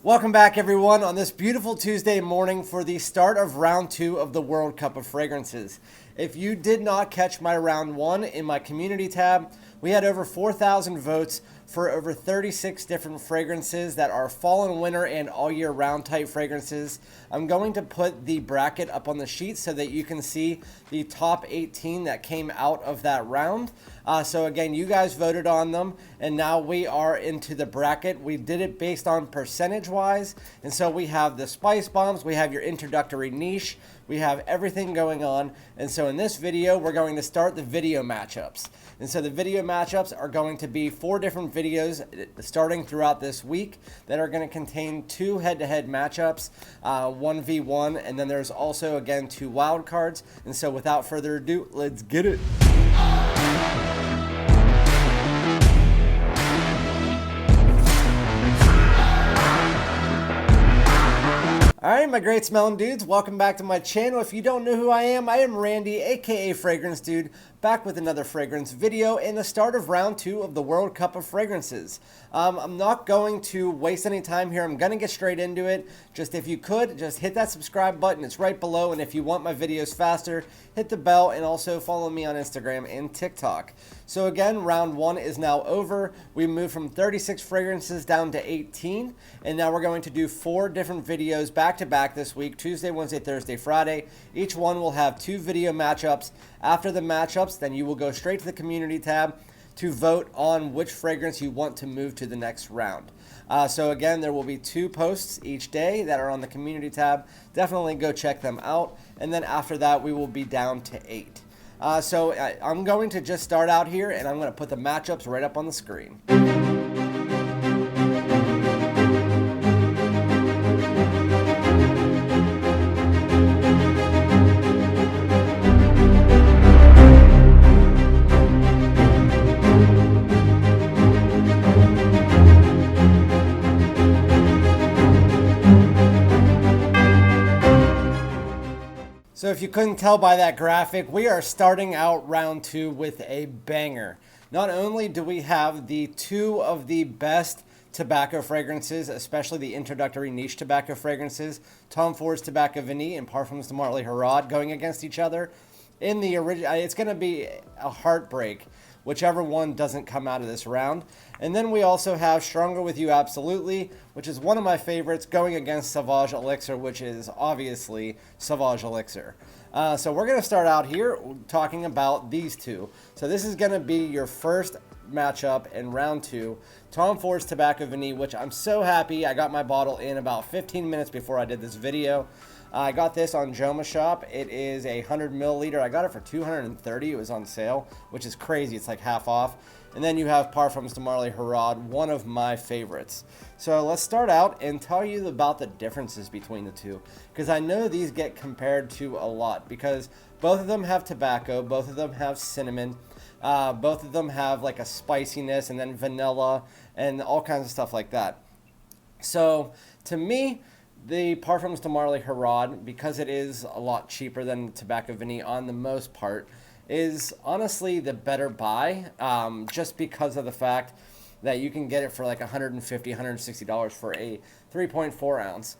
Welcome back, everyone, on this beautiful Tuesday morning for the start of round 2 of the World Cup of Fragrances. If you did not catch my round 1 in my community tab, we had over 4,000 votes for over 36 different fragrances that are fall and winter and all year round type fragrances. I'm going to put the bracket up on the sheet so that you can see the top 18 that came out of that round. So again, you guys voted on them, and now we are into the bracket. We did it based on percentage wise, and so we have the spice bombs, we have your introductory niche, we have everything going on. And so in this video, we're going to start the video matchups. And so the video matchups are going to be 4 different videos starting throughout this week that are going to contain 2 head-to-head matchups, 1v1, and then there's also, again, 2 wild cards. And so without further ado, let's get it. Alright, my great smelling dudes, welcome back to my channel. If you don't know who I am Randy, aka Fragrance Dude, back with another fragrance video and the start of round 2 of the World Cup of Fragrances. I'm not going to waste any time here. I'm going to get straight into it. Just if you could, just hit that subscribe button. It's right below. And if you want my videos faster, hit the bell and also follow me on Instagram and TikTok. So again, round 1 is now over. We moved from 36 fragrances down to 18. And now we're going to do 4 different videos back to back this week, Tuesday, Wednesday, Thursday, Friday. Each one will have 2 video matchups. After the matchups, then you will go straight to the community tab to vote on which fragrance you want to move to the next round. So again, there will be 2 posts each day that are on the community tab. Definitely go check them out. And then after that, we will be down to 8. So I'm going to just start out here, and I'm going to put the matchups right up on the screen. So if you couldn't tell by that graphic, we are starting out round 2 with a banger. Not only do we have the 2 of the best tobacco fragrances, especially the introductory niche tobacco fragrances, Tom Ford's Tobacco Vanille and Parfums de Marly Herod, going against each other. In the original, it's going to be a heartbreak whichever one doesn't come out of this round. And then we also have Stronger With You Absolutely, which is one of my favorites, going against Sauvage Elixir, which is obviously Sauvage Elixir. So we're going to start out here talking about these 2. So this is going to be your first matchup in round 2. Tom Ford's Tobacco Vanille, which I'm so happy I got my bottle in about 15 minutes before I did this video. I got this on Joma Shop. It is a 100 milliliter. I got it for $230. It was on sale, which is crazy. It's like half off. And then you have Parfums de Marly Herod, one of my favorites. So let's start out and tell you about the differences between the 2, because I know these get compared to a lot, because both of them have tobacco, both of them have cinnamon, both of them have like a spiciness and then vanilla and all kinds of stuff like that. So to me, the Parfums de Marly Herod, because it is a lot cheaper than Tobacco Vanille on the most part, is honestly the better buy, just because of the fact that you can get it for like $150, $160 for a 3.4 ounce.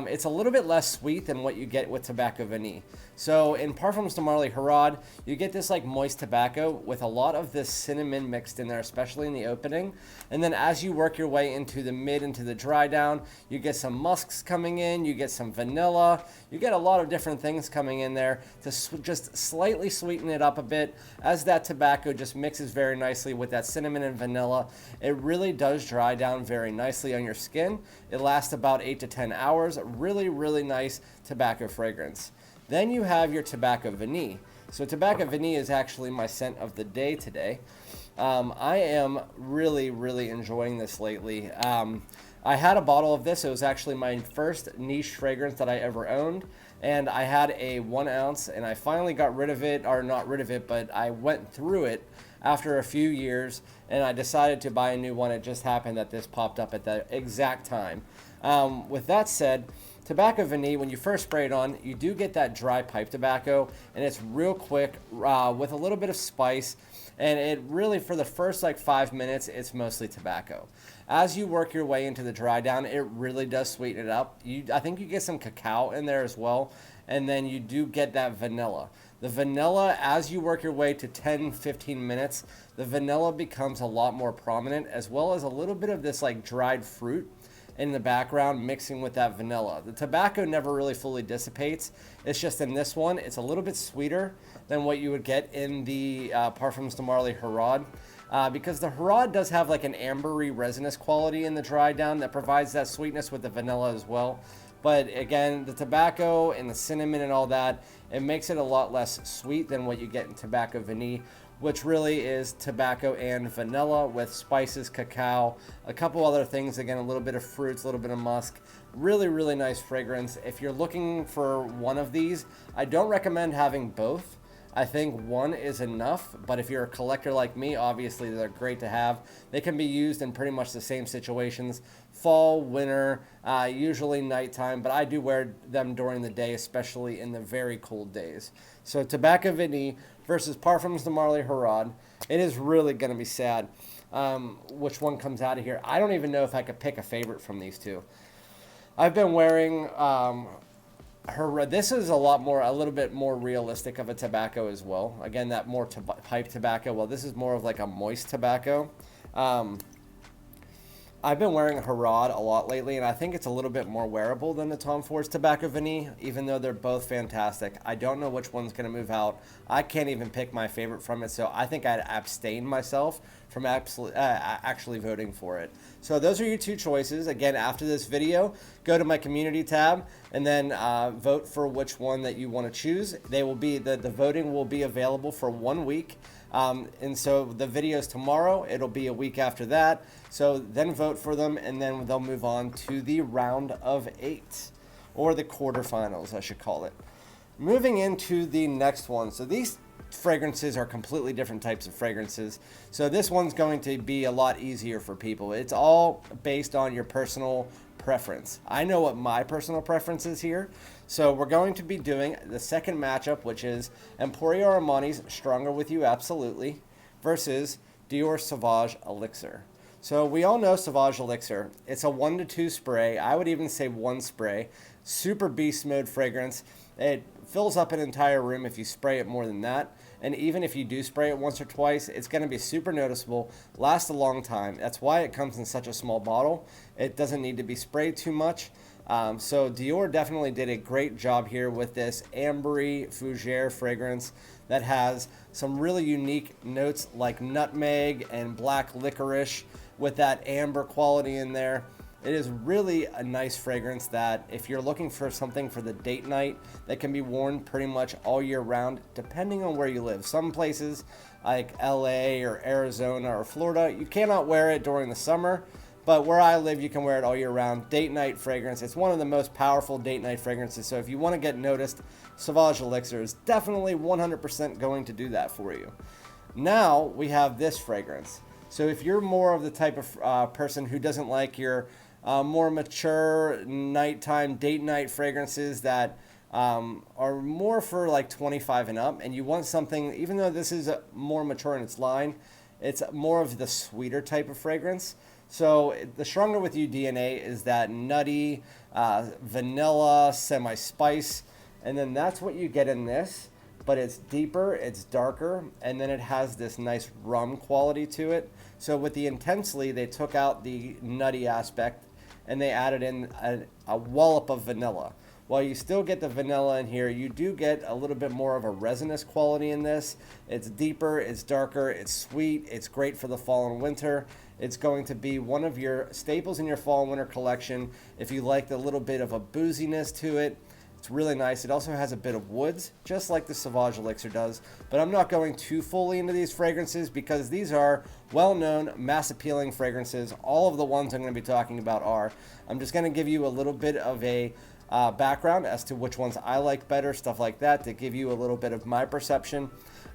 It's a little bit less sweet than what you get with Tobacco Vanille. So in Parfums de Marly Herod, you get this like moist tobacco with a lot of this cinnamon mixed in there, especially in the opening. And then as you work your way into the mid, into the dry down, you get some musks coming in, you get some vanilla, you get a lot of different things coming in there to just slightly sweeten it up a bit. As that tobacco just mixes very nicely with that cinnamon and vanilla, it really does dry down very nicely on your skin. It lasts about 8 to 10 hours. Really, really nice tobacco fragrance. Then you have your Tobacco Vanille. So Tobacco Vanille is actually my scent of the day today. I am really, really enjoying this lately. I had a bottle of this. It was actually my first niche fragrance that I ever owned. And I had a 1 ounce, and I finally got rid of it, or not rid of it, but I went through it after a few years, and I decided to buy a new one. It just happened that this popped up at the exact time. With that said, Tobacco Vanille, when you first spray it on, you do get that dry pipe tobacco, and it's real quick with a little bit of spice. And it really, for the first like 5 minutes, it's mostly tobacco. As you work your way into the dry down, it really does sweeten it up. I think you get some cacao in there as well, and then you do get that vanilla. The vanilla, as you work your way to 10-15 minutes, the vanilla becomes a lot more prominent, as well as a little bit of this like dried fruit in the background mixing with that vanilla. The tobacco never really fully dissipates. It's just in this one, it's a little bit sweeter than what you would get in the Parfums de Marly Herod. Because the Herod does have like an ambery resinous quality in the dry down that provides that sweetness with the vanilla as well. But again, the tobacco and the cinnamon and all that, it makes it a lot less sweet than what you get in Tobacco Vanille, which really is tobacco and vanilla with spices, cacao, a couple other things. Again, a little bit of fruits, a little bit of musk. Really, really nice fragrance. If you're looking for one of these, I don't recommend having both. I think one is enough, but if you're a collector like me, obviously they're great to have. They can be used in pretty much the same situations, fall, winter, usually nighttime, but I do wear them during the day, especially in the very cold days. So Tobacco Vanille versus Parfums de Marly Herod. It is really going to be sad which one comes out of here. I don't even know if I could pick a favorite from these two. I've been wearing... this is a little bit more realistic of a tobacco as well. Again, that more pipe tobacco. Well, this is more of like a moist tobacco. I've been wearing Herod a lot lately, and I think it's a little bit more wearable than the Tom Ford's Tobacco Vanille, even though they're both fantastic. I don't know which one's going to move out. I can't even pick my favorite from it, so I think I'd abstain myself from actually voting for it. So those are your two choices. Again, after this video, go to my community tab and then vote for which one that you want to choose. They will be the voting will be available for 1 week. And so the video's tomorrow, it'll be a week after that. So then vote for them, and then they'll move on to the round of 8, or the quarterfinals, I should call it. Moving into the next one. So these fragrances are completely different types of fragrances. So this one's going to be a lot easier for people. It's all based on your personal preference. I know what my personal preference is here. So we're going to be doing the second matchup, which is Emporio Armani's Stronger With You Absolutely versus Dior Sauvage Elixir. So we all know Sauvage Elixir. It's a 1 to 2 spray. I would even say 1 spray. Super beast mode fragrance. It fills up an entire room if you spray it more than that. And even if you do spray it once or twice, it's going to be super noticeable, last a long time. That's why it comes in such a small bottle. It doesn't need to be sprayed too much. So Dior definitely did a great job here with this ambery fougere fragrance that has some really unique notes like nutmeg and black licorice with that amber quality in there. It is really a nice fragrance that if you're looking for something for the date night that can be worn pretty much all year round, depending on where you live. Some places like LA or Arizona or Florida, you cannot wear it during the summer, but where I live, you can wear it all year round. Date night fragrance. It's one of the most powerful date night fragrances. So if you want to get noticed, Sauvage Elixir is definitely 100% going to do that for you. Now we have this fragrance. So if you're more of the type of person who doesn't like your more mature nighttime date night fragrances that are more for like 25 and up, and you want something, even though this is more mature in its line, it's more of the sweeter type of fragrance. So the Stronger With You DNA is that nutty, vanilla, semi-spice, and then that's what you get in this, but it's deeper, it's darker, and then it has this nice rum quality to it. So with the Intensely, they took out the nutty aspect, and they added in a wallop of vanilla. While you still get the vanilla in here, you do get a little bit more of a resinous quality in this. It's deeper, it's darker, it's sweet, it's great for the fall and winter. It's going to be one of your staples in your fall and winter collection. If you like the little bit of a booziness to it, it's really nice. It also has a bit of woods, just like the Sauvage Elixir does. But I'm not going too fully into these fragrances because these are well-known, mass-appealing fragrances. All of the ones I'm going to be talking about are. I'm just going to give you a little bit of a background as to which ones I like better, stuff like that, to give you a little bit of my perception.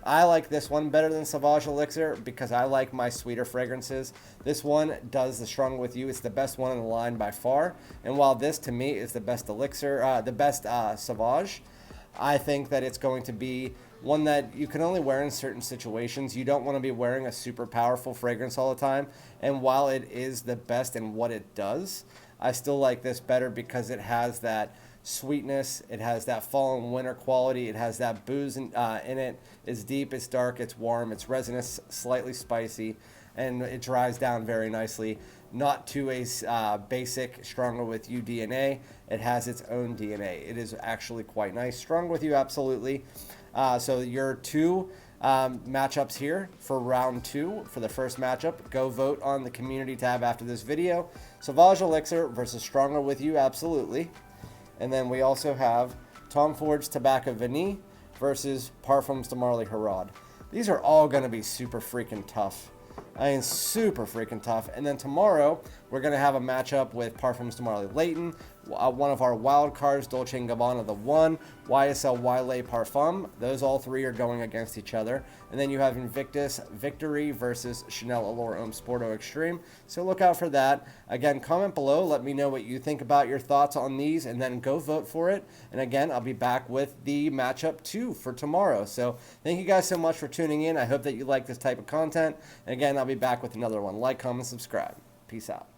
I like this one better than Sauvage Elixir because I like my sweeter fragrances. This one does the Stronger With You. It's the best one in the line by far. And while this, to me, is the best Elixir, the best Sauvage, I think that it's going to be one that you can only wear in certain situations. You don't want to be wearing a super powerful fragrance all the time. And while it is the best in what it does, I still like this better because it has that sweetness, it has that fall and winter quality, it has that booze in it. It's deep, it's dark, it's warm, it's resinous, slightly spicy, and it dries down very nicely. Not to a basic Stronger With You DNA. It has its own DNA. It is actually quite nice. Stronger With You, absolutely. So your two matchups here for round 2 for the first matchup. Go vote on the community tab after this video. Sauvage Elixir versus Stronger With You, absolutely. And then we also have Tom Ford's Tobacco Vanille versus Parfums de Marly Herod. These are all going to be super freaking tough. I mean, super freaking tough. And then tomorrow, we're going to have a matchup with Parfums de Marly Layton, one of our wild cards, Dolce & Gabbana The One, YSL Wailé Parfum. Those all three are going against each other. And then you have Invictus Victory versus Chanel Allure Homme Sporto Extreme. So look out for that. Again, comment below. Let me know what you think about your thoughts on these, and then go vote for it. And again, I'll be back with the matchup 2 for tomorrow. So thank you guys so much for tuning in. I hope that you like this type of content. And again, I'll be back with another one. Like, comment, subscribe. Peace out.